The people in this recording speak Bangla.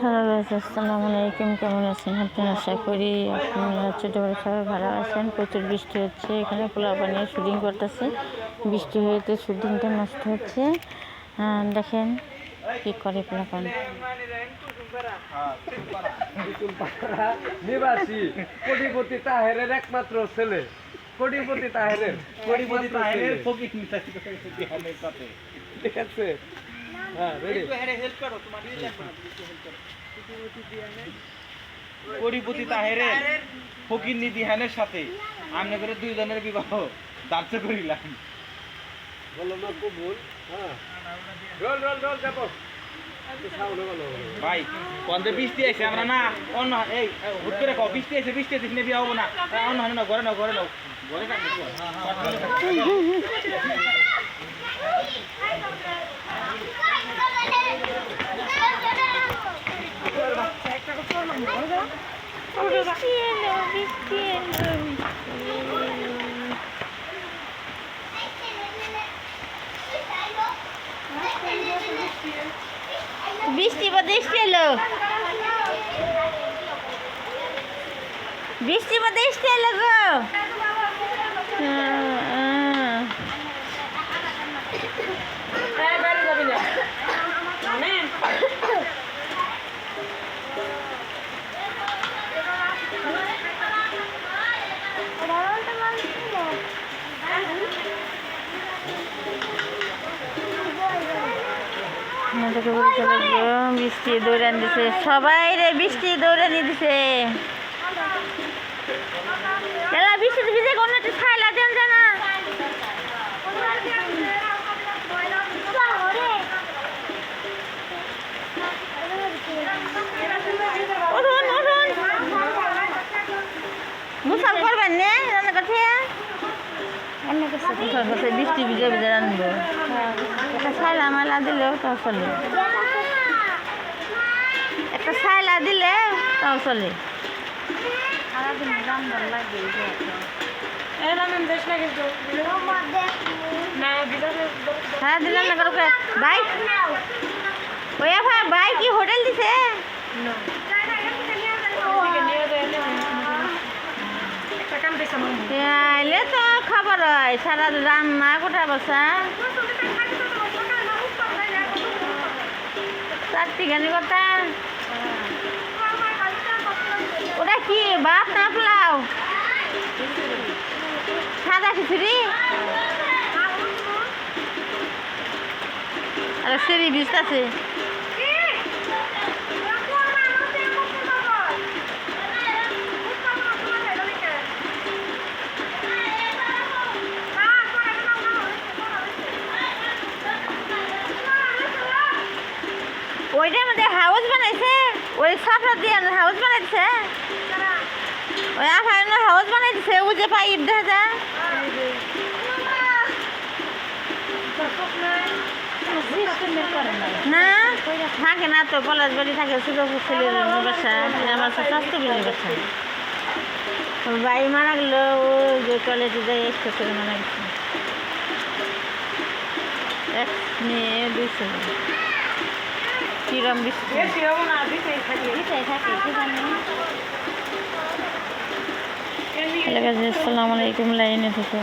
হ্যালো গাইস, আসসালামু আলাইকুম। কেমন আছেন আপনারা? আশা করি আপনারা ছোটো বড় সবাই ভালো আছেন। প্রচুর বৃষ্টি হচ্ছে, এখানে পোলাপা নিয়ে শুটিং করতেছে। বৃষ্টি হয়েতে শুটিংটা নষ্ট হচ্ছে। দেখেন কি করে পোলাপান। নিবাসী কোটিপতি তাহেরের একমাত্র ছেলে, কোটিপতি তাহেরের ঠিক আছে। কোটিপতি তাহেরের ফকিন্নি দিহানের সাথে আমরা করে দুইজনের বিবাহ দার্চ করিলাম। বলো না কবুল। হ্যাঁ, রোল রোল রোল যাবো ভাই কন্দে বৃষ্টি আইছে আমরা না অন্য এই হুট করে কও বৃষ্টি আইছে বিয়ে হবো না অন্য হয় না ঘরে নাও ঘরে থাকবে বৃষ্টি বাদে এলো, বৃষ্টি বাদে এলো গো। বৃষ্টি দৌড়ান দিছে, সবাই রে বৃষ্টি দৌড়ানি দিছে। বৃষ্টিতে ভিজে কোনো একটা ছাইলা দেন জানা। উঠুন উঠুন, মুসাল করবেন নে রান্না কাছে। বৃষ্টি ভিজে ভিজে রানবো, একটা ছাইলা মালা দিলেও তাও চলে, একটা ছাইলা দিলে তাও চলে। হ্যাঁ দিলাম না কারো বাইক, ওই বাইক কি হোটেল দিছে? আইলে তো খবর হয়, সারা রান্না গোটা বসা চারটি গানি কথা। ওটা কি ভাত না পোলাও? সাদা খিচুড়ি আর সেরি বিস্ট আছে। ওইটার মধ্যে হাউস বানাইছে, ওই সাফা দিয়ে হাউস বানাইছে, ওই আফাইনের হাউস বানাইছে। ও যে পাইপ দেখা যায় না, থাকে না তো, পলাশ বাড়ি থাকে ছোটো ছেলের বাসা, আমার স্বাস্থ্য বিলের বাসা। বাড়ি মারা গেল, ওই যে টয়লেটে যাই একটু করে মারা গেছে। এক মেয়ে দুই ছেলে। কিরম বৃষ্টি থাকে কি জানি। আসসালামু আলাইকুম, লাইনে থেকে